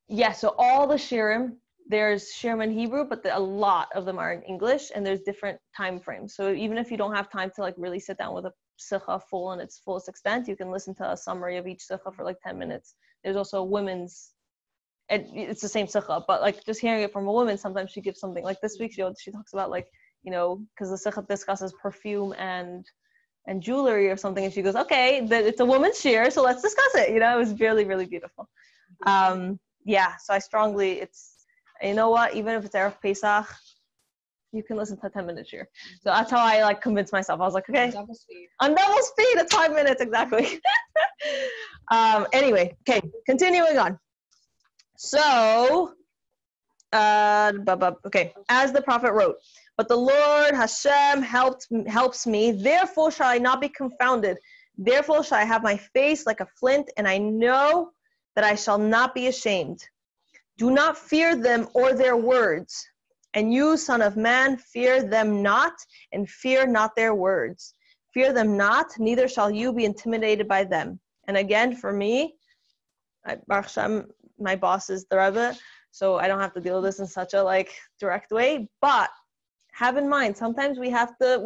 A: Yeah, so all the shirim, there's shirim in Hebrew, but a lot of them are in English, and there's different time frames. So even if you don't have time to like really sit down with a sikha full in its fullest extent, you can listen to a summary of each sikha for like 10 minutes. There's also women's, it's the same sikha, but like just hearing it from a woman, sometimes she gives something. Like this week, she talks about like, you know, because the sikha discusses perfume and jewelry or something, and she goes, okay, it's a woman's shir, so let's discuss it. You know, it was really, really beautiful. Yeah, so I strongly, you know what, even if it's Erev Pesach, you can listen to a 10-minute shir. So that's how I like convinced myself. I was like, okay,
D: Double speed.
A: on double speed, it's 5 minutes, exactly. Anyway, okay, continuing on. So, okay, as the prophet wrote, but the Lord Hashem helps me, therefore shall I not be confounded. Therefore shall I have my face like a flint, and I know that I shall not be ashamed. Do not fear them or their words. And you, son of man, fear them not, and fear not their words. Fear them not, neither shall you be intimidated by them. And again, for me, Baruch Hashem, my boss is the Rebbe, so I don't have to deal with this in such a like direct way. But have in mind, sometimes we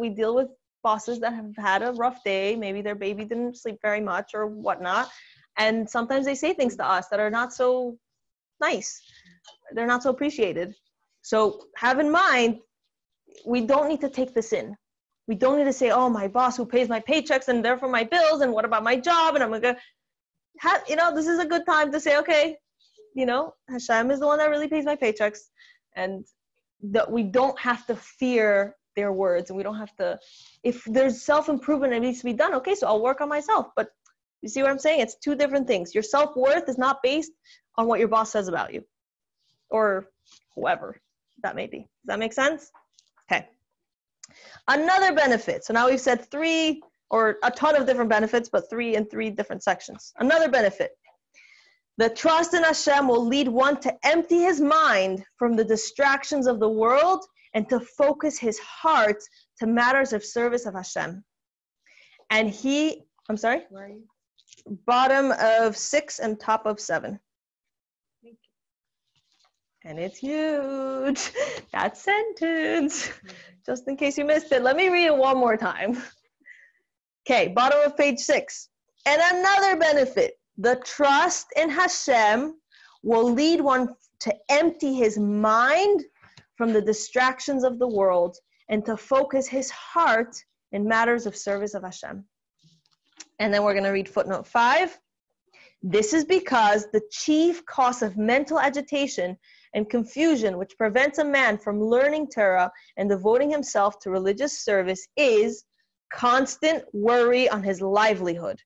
A: deal with bosses that have had a rough day. Maybe their baby didn't sleep very much or whatnot. And sometimes they say things to us that are not so nice. They're not so appreciated. So have in mind, we don't need to take this in. We don't need to say, oh, my boss who pays my paychecks and therefore my bills, and what about my job? And I'm going to have, you know, this is a good time to say, okay, you know, Hashem is the one that really pays my paychecks. And that we don't have to fear their words, and we don't have to, if there's self-improvement that needs to be done, okay, so I'll work on myself. But you see what I'm saying? It's two different things. Your self-worth is not based on what your boss says about you or whoever that may be. Does that make sense? Okay. Another benefit. So now we've said 3 or a ton of different benefits, but 3 in 3 different sections. Another benefit. The trust in Hashem will lead one to empty his mind from the distractions of the world and to focus his heart to matters of service of Hashem. And I'm sorry?
D: Where are you?
A: Bottom of 6 and top of 7. And it's huge, that sentence. Just in case you missed it, let me read it one more time. Okay, bottom of page 6. And another benefit, the trust in Hashem will lead one to empty his mind from the distractions of the world and to focus his heart in matters of service of Hashem. And then we're going to read footnote 5. This is because the chief cause of mental agitation and confusion which prevents a man from learning Torah and devoting himself to religious service is constant worry on his livelihood.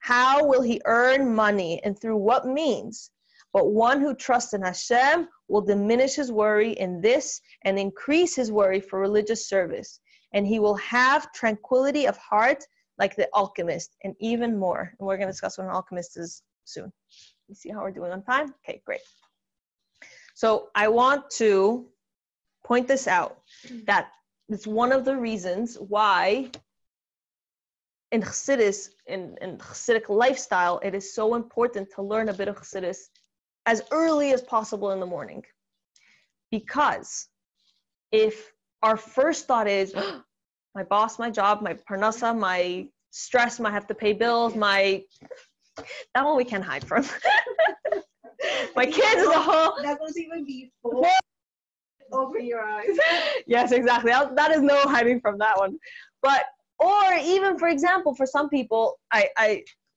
A: How will he earn money and through what means? But one who trusts in Hashem will diminish his worry in this and increase his worry for religious service. And he will have tranquility of heart like the alchemist, and even more. And we're going to discuss what an alchemist is soon. You see how we're doing on time? Okay, great. So I want to point this out, that it's one of the reasons why in Chassidus, in Chassidic lifestyle, it is so important to learn a bit of Chassidus as early as possible in the morning. Because if our first thought is, my boss, my job, my parnasa, my stress, I have to pay bills, that one we can't hide from. My kids is a whole...
B: That won't even be full over your eyes.
A: Yes, exactly. That is no hiding from that one. But, or even, for example, for some people,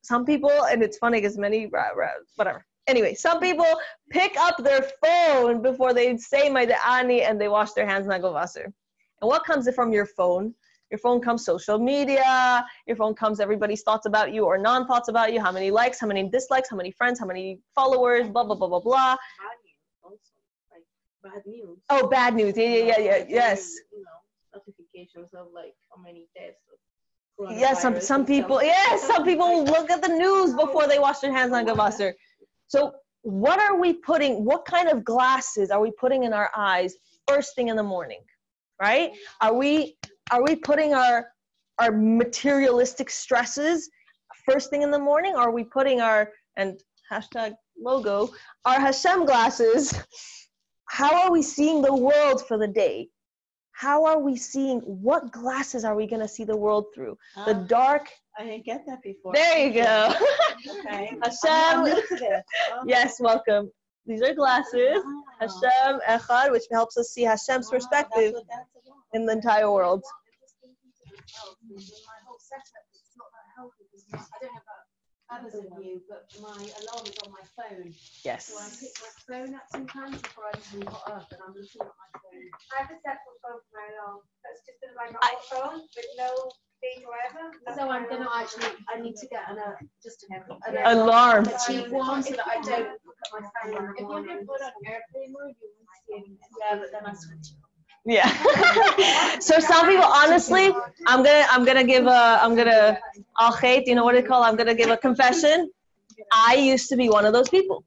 A: some people, and it's funny because many, whatever. Anyway, some people pick up their phone before they say my da'ani and they wash their hands and go vaser. And what comes from your phone? Your phone comes social media, your phone comes everybody's thoughts about you or non-thoughts about you, how many likes, how many dislikes, how many friends, how many followers, blah, blah, blah, blah, blah.
E: Bad news also, like bad news.
A: Oh, bad news. Yeah, yes.
E: You know, notifications of like how many tests of
A: Yes,
E: coronavirus
A: some
E: and
A: people.
E: stuff.
A: Yes, some people look at the news before they wash their hands on Gavasser. So what are we putting? What kind of glasses are we putting in our eyes first thing in the morning? Right? Are we putting our materialistic stresses first thing in the morning? Or are we putting our, and hashtag logo, our Hashem glasses? How are we seeing the world for the day? How are we seeing, what glasses are we going to see the world through? The dark.
F: I didn't get that before.
A: There you go.
F: Okay.
A: Hashem.
F: I'm new to this.
A: Yes, welcome. These are glasses.
F: Wow.
A: Hashem Echad, which helps us see Hashem's perspective
F: That's what that's about.
A: in the entire world.
B: My whole setup is not that healthy because I don't know about others of you, but my alarm is on my phone.
A: Yes.
B: So I pick my phone up sometimes before I even got up and I'm looking at my phone. I have a separate phone for my alarm. That's just like my old phone with no data or whatever. So I'm gonna I need to get an
A: Alarm.
B: a cheap one so that I don't look at my phone in the morning. If you put on airplane mode, you won't see anything. Yeah, but then I switch it.
A: Yeah. So some people, honestly, I'm gonna you know what it's called? I'm gonna give a confession. I used to be one of those people.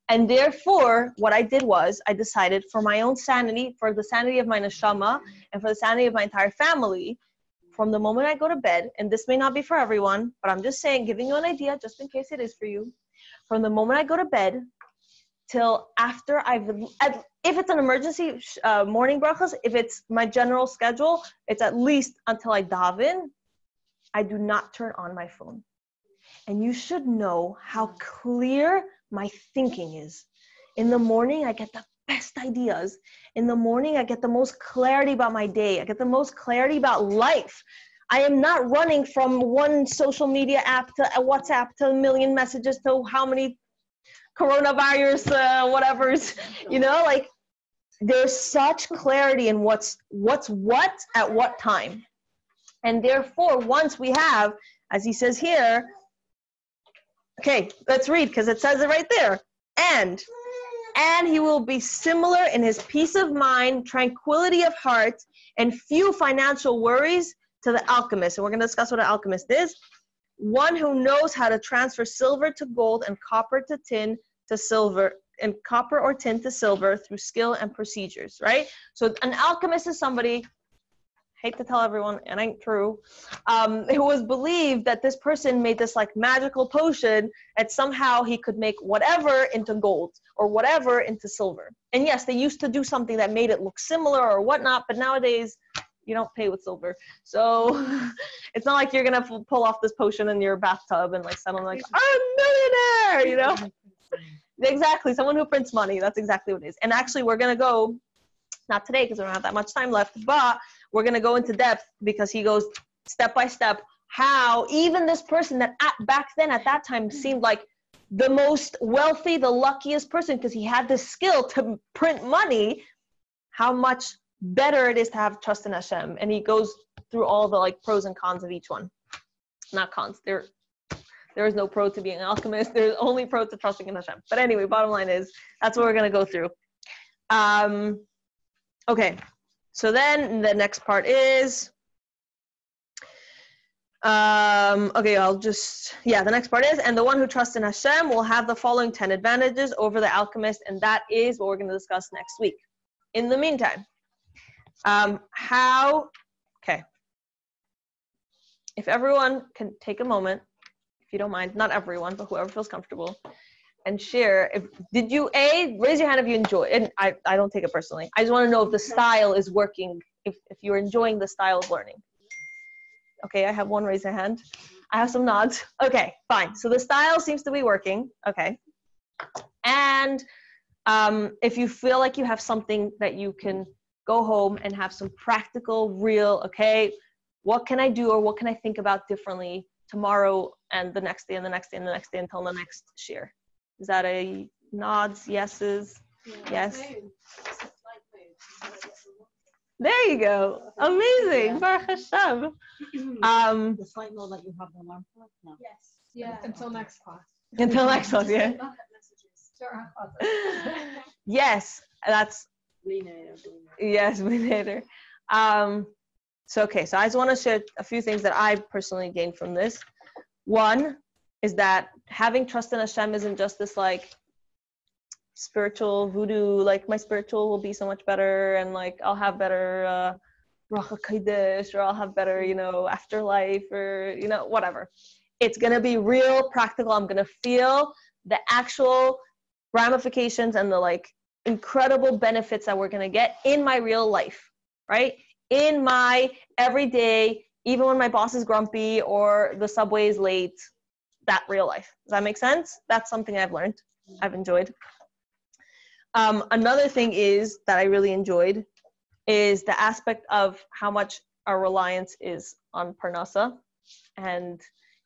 A: And therefore, what I did was I decided for my own sanity, for the sanity of my neshama, and for the sanity of my entire family, from the moment I go to bed, and this may not be for everyone, but I'm just saying, giving you an idea, just in case it is for you. From the moment I go to bed till after if it's an emergency morning brachas, if it's my general schedule, it's at least until I daven, I do not turn on my phone. And you should know how clear my thinking is. In the morning, I get the best ideas. In the morning, I get the most clarity about my day. I get the most clarity about life. I am not running from one social media app to a WhatsApp to a million messages to how many coronavirus, whatever's, like there's such clarity in what's what at what time. And therefore, once we have, as he says here, okay, let's read because it says it right there. And he will be similar in his peace of mind, tranquility of heart, and few financial worries to the alchemist. And we're going to discuss what an alchemist is. One who knows how to transfer silver to gold and copper to tin to silver, and copper or tin to silver through skill and procedures, right? So an alchemist is somebody, hate to tell everyone, and ain't true, who was believed that this person made this like magical potion that somehow he could make whatever into gold or whatever into silver. And yes, they used to do something that made it look similar or whatnot, but nowadays you don't pay with silver. So it's not like you're gonna pull off this potion in your bathtub and like suddenly like, I'm a millionaire, Exactly, someone who prints money, that's exactly what it is. And actually we're gonna go, not today because we don't have that much time left, but we're going to go into depth because he goes step by step how even this person that back then at that time seemed like the most wealthy, the luckiest person because he had the skill to print money, how much better it is to have trust in Hashem. And he goes through all the like pros and cons of each one. Not cons. There is no pro to being an alchemist. There's only pro to trusting in Hashem. But anyway, bottom line is that's what we're going to go through. Okay, so then the next part is, the next part is, and the one who trusts in Hashem will have the following 10 advantages over the alchemist, and that is what we're going to discuss next week. In the meantime, if everyone can take a moment, if you don't mind, not everyone, but whoever feels comfortable, and share. Did you raise your hand if you enjoy it? And I don't take it personally. I just want to know if the style is working, if you're enjoying the style of learning. Okay, I have one raise your hand. I have some nods. Okay, fine. So the style seems to be working. Okay. And if you feel like you have something that you can go home and have some practical, real, okay, what can I do or what can I think about differently tomorrow and the next day and the next day and the next day until the next share? Is that a nods, yeses? Yes. There you go. Amazing. Baruch Hashem.
F: The slight mode that you have the alarm clock? No.
B: Yes.
D: Yeah. Until next class.
A: Until next class, yeah. Yes, that's. Yes, later. So I just want to share a few things that I personally gained from this. One is that having trust in Hashem isn't just this like spiritual voodoo, like my spiritual will be so much better and like I'll have better Racha Kodesh, or I'll have better, afterlife, or, whatever. It's going to be real practical. I'm going to feel the actual ramifications and the like incredible benefits that we're going to get in my real life, right? In my everyday, even when my boss is grumpy or the subway is late, that real life. Does that make sense? That's something I've learned. I've enjoyed. Another thing is that I really enjoyed is the aspect of how much our reliance is on Parnasa. And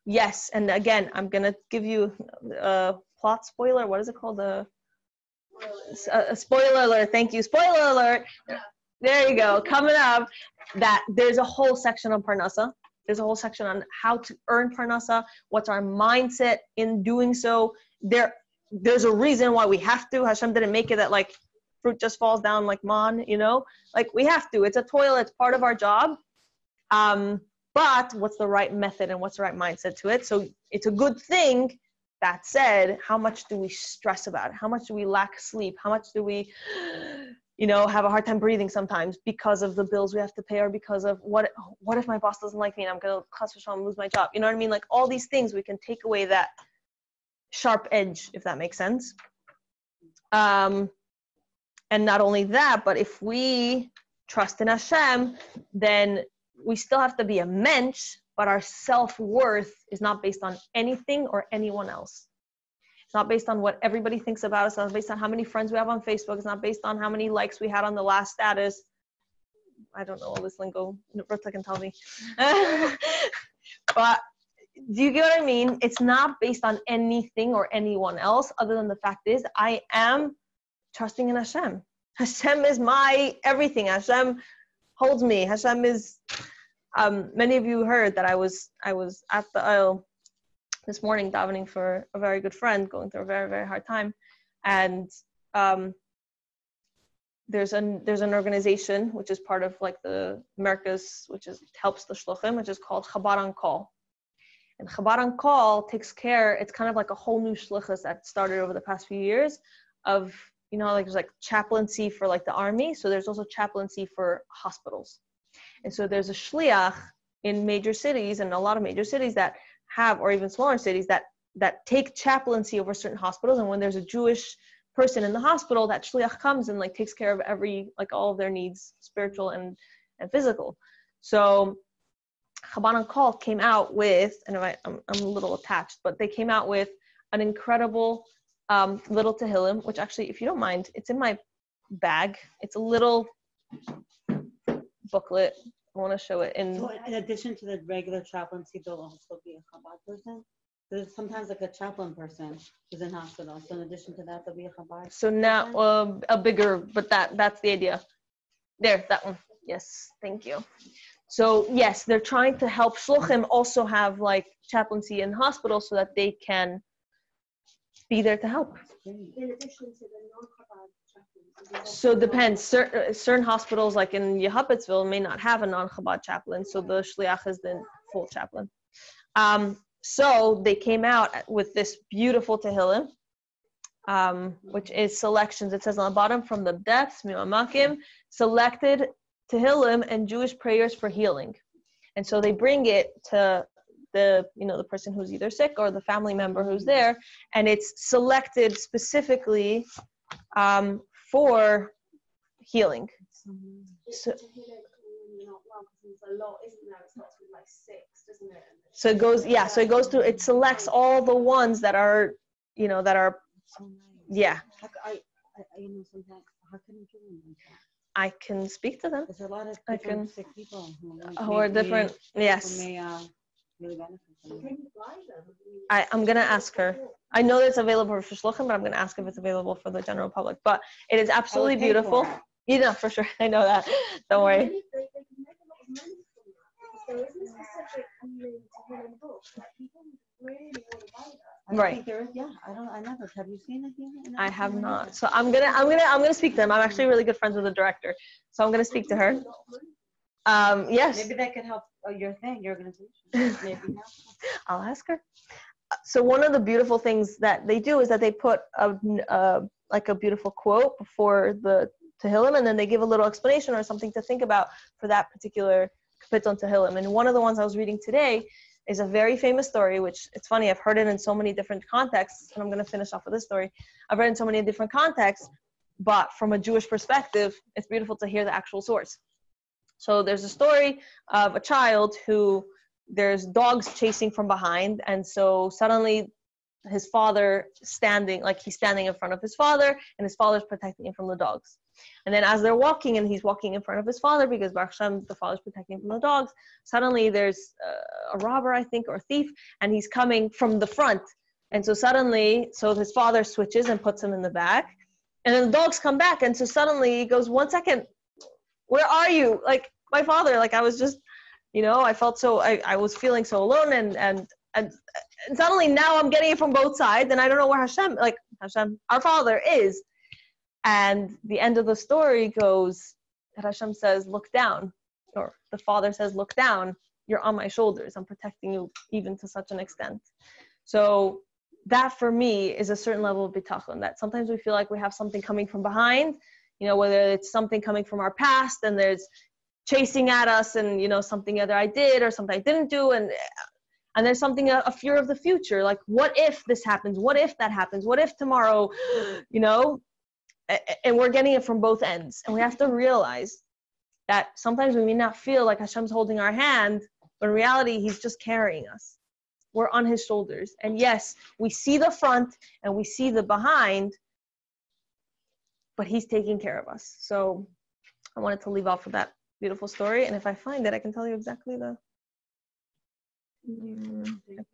A: yes, and again, I'm going to give you a plot spoiler. What is it called? A spoiler alert. Thank you. Spoiler alert. There you go. Coming up, that there's a whole section on Parnasa. There's a whole section on how to earn Parnasa, what's our mindset in doing so. There's a reason why we have to. Hashem didn't make it that like fruit just falls down like man, like we have to. It's a toil. It's part of our job. But what's the right method and what's the right mindset to it? So it's a good thing. That said, how much do we stress about it? How much do we lack sleep? How much do we, have a hard time breathing sometimes because of the bills we have to pay, or because of what if my boss doesn't like me and I'm going to lose my job? You know what I mean? Like all these things, we can take away that sharp edge, if that makes sense. And not only that, but if we trust in Hashem, then we still have to be a mensch, but our self-worth is not based on anything or anyone else. It's not based on what everybody thinks about us. It's not based on how many friends we have on Facebook. It's not based on how many likes we had on the last status. I don't know all this lingo. Rita can tell me. But do you get what I mean? It's not based on anything or anyone else, other than the fact is I am trusting in Hashem. Hashem is my everything. Hashem holds me. Hashem is... many of you heard that I was at the aisle this morning davening for a very good friend going through a very, very hard time, and there's an organization which is part of like the Americas, which helps the shluchim, which is called Chabad on Call. And Chabad on Call takes care. It's kind of like a whole new shluchus that started over the past few years of like there's like chaplaincy for like the army. So there's also chaplaincy for hospitals. And so there's a shliach in major cities, and a lot of major cities that have, or even smaller cities that take chaplaincy over certain hospitals. And when there's a Jewish person in the hospital, that shliach comes and like takes care of all of their needs, spiritual and physical. So Chabad on Call came out with, and I'm a little attached, but they came out with an incredible little Tehillim, which actually, if you don't mind, it's in my bag. It's a little booklet. I want to show it
F: So in addition to the regular chaplaincy, there'll also be a Chabad person? There's sometimes like a chaplain person who's in hospital. So in addition to that, there'll be a Chabad
A: So now a bigger, but that's the idea. There, that one. Yes, thank you. So yes, they're trying to help shluchim also have like chaplaincy in hospitals so that they can be there to help.
B: In addition to the non-Chabad chaplains.
A: So it depends. Certain hospitals, like in Yehupitzville, may not have a non-Chabad chaplain, so the shliach is the full chaplain. So they came out with this beautiful Tehillim, which is selections. It says on the bottom, from the depths, Mi'amakim, selected Tehillim and Jewish prayers for healing. And so they bring it to the person who's either sick or the family member who's there, and it's selected specifically for healing. So, so it goes, yeah. So it goes through. It selects all the ones that are, that are, yeah. I can speak to them.
F: There's a lot of different sick people
A: who are different. Yes.
F: Who may really benefit from it.
A: I'm gonna ask her. I know that it's available for shluchim, but I'm gonna ask if it's available for the general public. But it is absolutely beautiful. For sure. I know that. Don't worry. Right.
F: I never. Have you seen it?
A: I have not. So I'm gonna speak to them. I'm actually really good friends with the director, so I'm gonna speak to her. Yes.
F: Maybe that could help your organization. Maybe not.
A: I'll ask her. So one of the beautiful things that they do is that they put like a beautiful quote before the Tehillim, and then they give a little explanation or something to think about for that particular Kapiton Tehillim. And one of the ones I was reading today is a very famous story, which it's funny, I've heard it in so many different contexts, and I'm going to finish off with this story. I've read it in so many different contexts, but from a Jewish perspective, it's beautiful to hear the actual source. So there's a story of a child who there's dogs chasing from behind, and so suddenly his father he's standing in front of his father, and his father's protecting him from the dogs. And then as they're walking, and he's walking in front of his father because Baruch Hashem, the father's protecting him from the dogs, suddenly there's a robber, I think, or a thief, and he's coming from the front. And so suddenly, his father switches and puts him in the back, and then the dogs come back, and so suddenly he goes, 1 second, where are you? Like, my father, like I was just, I felt so, I was feeling so alone, and suddenly now I'm getting it from both sides, and I don't know where Hashem, our Father, is. And the end of the story goes that Hashem says, look down, or the Father says, look down, you're on my shoulders, I'm protecting you even to such an extent. So that for me is a certain level of bitachon, that sometimes we feel like we have something coming from behind, whether it's something coming from our past and there's chasing at us, and something either I did or something I didn't do, and there's something, a fear of the future, like what if this happens, what if that happens, what if tomorrow, and we're getting it from both ends. And we have to realize that sometimes we may not feel like Hashem's holding our hand, but in reality he's just carrying us. We're on his shoulders, and yes, we see the front and we see the behind, but he's taking care of us. So I wanted to leave off with that beautiful story, and if I find it, I can tell you exactly the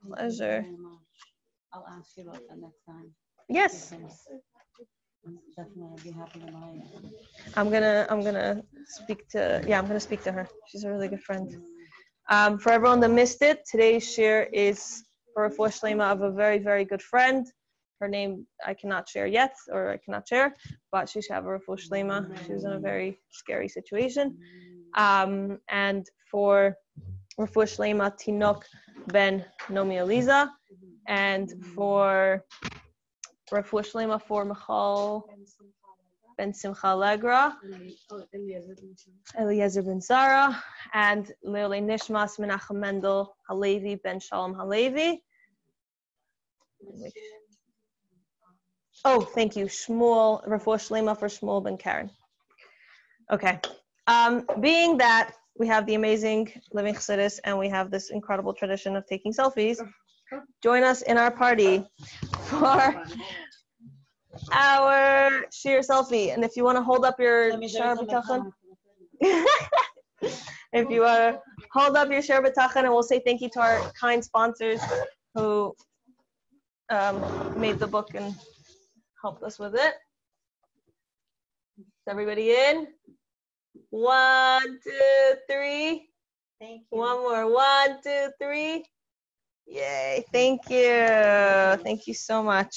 A: pleasure.
F: I'll ask you about that next time.
A: Yes.
F: Definitely be happy to buy it.
A: I'm gonna speak to her. She's a really good friend. For everyone that missed it, today's share is for a refuah shlema of a very, very good friend. Her name I cannot share yet, or I cannot share, but she should have a refuah shlema. She was in a very scary situation. And for refuah shlema Tinok ben Nomi Eliza, and for refuah shlema for Michal ben Simcha Allegra, Eliezer ben Zara, and Leolei Nishmas Menachem Mendel Halevi ben Shalom Halevi. Oh, thank you. Shmuel, refuah shlema for Shmuel ben Karen. Okay. Being that we have the amazing living Chassidus and we have this incredible tradition of taking selfies, join us in our party for our Shaar selfie. And if you want to hold up your Shaar HaBitachon, if you want to hold up your Shaar HaBitachon, and we'll say thank you to our kind sponsors who made the book and helped us with it. Is everybody in? 1, 2, 3.
F: Thank you.
A: One more. 1, 2, 3. Yay. Thank you. Thank you so much.